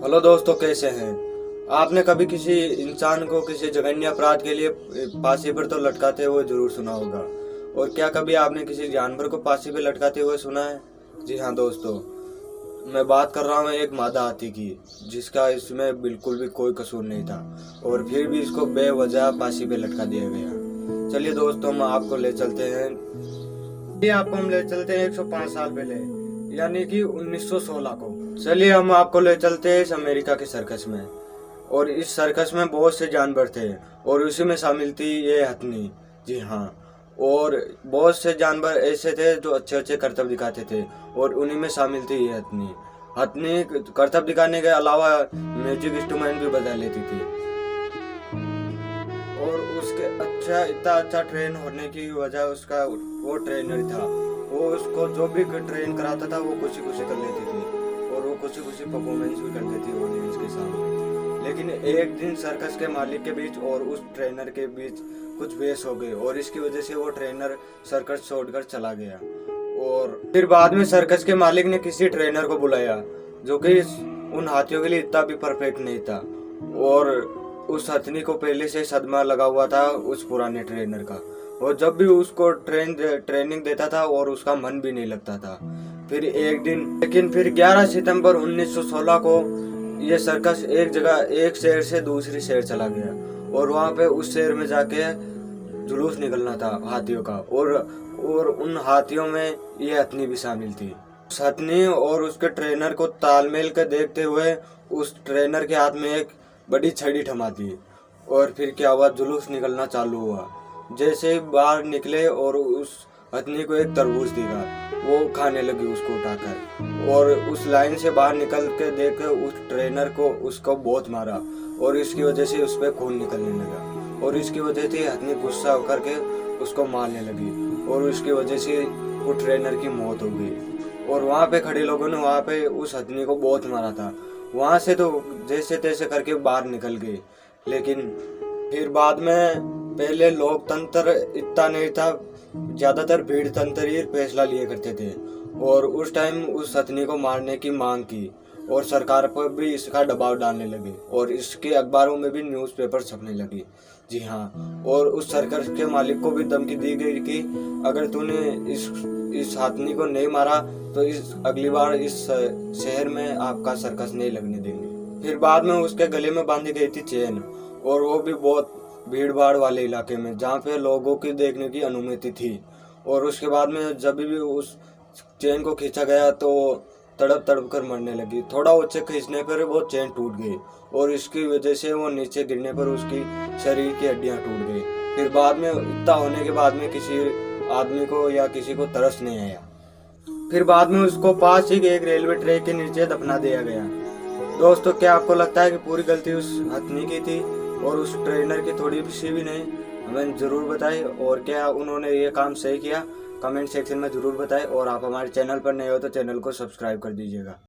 Hello दोस्तों, कैसे हैं। आपने कभी किसी इंसान को किसी जघन्य अपराध के लिए फांसी पर तो लटकाते हुए जरूर सुना होगा। और क्या कभी आपने किसी जानवर को फांसी पर लटकाते हुए सुना है? जी हाँ दोस्तों, मैं बात कर रहा हूँ एक मादा हाथी की, जिसका इसमें बिल्कुल भी कोई कसूर नहीं था और फिर भी इसको बेवजह फांसी पे लटका दिया गया। चलिए दोस्तों, हम आपको ले चलते हैं। ये आपको हम ले चलते हैं 105 साल पहले, यानी कि 1916 को। चलिए हम आपको ले चलते हैं इस अमेरिका के सर्कस में। और इस सर्कस में बहुत से जानवर थे और उसी में शामिल थी ये हथनी। जी हाँ, और बहुत से जानवर ऐसे थे जो अच्छे अच्छे करतब दिखाते थे और उन्हीं में शामिल थी ये हथनी। हथनी करतब दिखाने के अलावा म्यूजिक इंस्ट्रूमेंट भी बजा लेती थी। और उसके इतना अच्छा ट्रेन होने की वजह उसका वो ट्रेनर था। वो उसको जो भी ट्रेन कराता था वो खुशी खुशी कर लेती थी और वो खुशी खुशी परफॉर्मेंस भी करती थी ऑडियंस के सामने। लेकिन एक दिन सर्कस के मालिक के बीच और उस ट्रेनर के बीच कुछ बहस हो गई और इसकी वजह से वो ट्रेनर सर्कस छोड़कर चला गया। और फिर बाद में सर्कस के मालिक ने किसी ट्रेनर को बुलाया जो कि उन हाथियों के लिए इतना भी परफेक्ट नहीं था। और उस हथनी को पहले से सदमा लगा हुआ था उस पुराने ट्रेनर का, और जब भी उसको ट्रेनिंग देता था और उसका मन भी नहीं लगता था। फिर एक दिन, लेकिन फिर 11 सितंबर 1916 को ये सर्कस एक शहर से दूसरी शहर चला गया और वहाँ पे उस शहर में जाके जुलूस निकलना था हाथियों का। और उन हाथियों में ये हथनी भी शामिल थी। उस हथनी और उसके ट्रेनर को तालमेल के देखते हुए उस ट्रेनर के हाथ में एक बड़ी छड़ी थमा दी और फिर क्या हुआ, जुलूस निकलना चालू हुआ। जैसे ही बाहर निकले और उस हथनी को एक तरबूज दिखा, वो खाने लगी उसको उठाकर। और उस लाइन से बाहर निकल के देख उस ट्रेनर को उसको बहुत मारा और इसकी वजह से उस पर खून निकलने लगा। और इसकी वजह से हथनी गुस्सा होकर के उसको मारने लगी और उसकी वजह से वो ट्रेनर की मौत हो गई। और वहाँ पे खड़े लोगों ने वहाँ पे उस हथनी को बहुत मारा था। वहाँ से तो जैसे तैसे करके बाहर निकल गए। लेकिन फिर बाद में, पहले लोकतंत्र इतना नहीं था, ज्यादातर भीड़ तंत्र ही फैसला लिए करते थे। और उस टाइम उस हथनी को मारने की मांग की और सरकार पर भी इसका दबाव डालने लगे और इसके अखबारों में भी न्यूज़पेपर छपने लगी। जी हाँ, और उस सर्कस के मालिक को भी धमकी दी गई कि अगर तूने इस हथनी को नहीं मारा तो अगली बार इस शहर में आपका सर्कस नहीं लगने देंगे। फिर बाद में उसके गले में बांधी गई थी चेन, और वो भी बहुत भीड़ भाड़ वाले इलाके में जहाँ पे लोगों की देखने की अनुमति थी। और उसके बाद में जब भी उस चेन को खींचा गया तो तड़प तड़प कर मरने लगी। थोड़ा ऊंचे खींचने पर वो चेन टूट गई और इसकी वजह से वो नीचे गिरने पर उसकी शरीर की हड्डियां टूट गई। फिर बाद में इतना होने के बाद में किसी आदमी को या किसी को तरस नहीं आया। फिर बाद में उसको पास ही एक रेलवे ट्रैक के नीचे दफना दिया गया। दोस्तों, क्या आपको लगता है कि पूरी गलती उस हथनी की थी और उस ट्रेनर की थोड़ी सी भी नहीं? हमें जरूर बताएं। और क्या उन्होंने ये काम सही किया, कमेंट सेक्शन में जरूर बताएं। और आप हमारे चैनल पर नए हो तो चैनल को सब्सक्राइब कर दीजिएगा।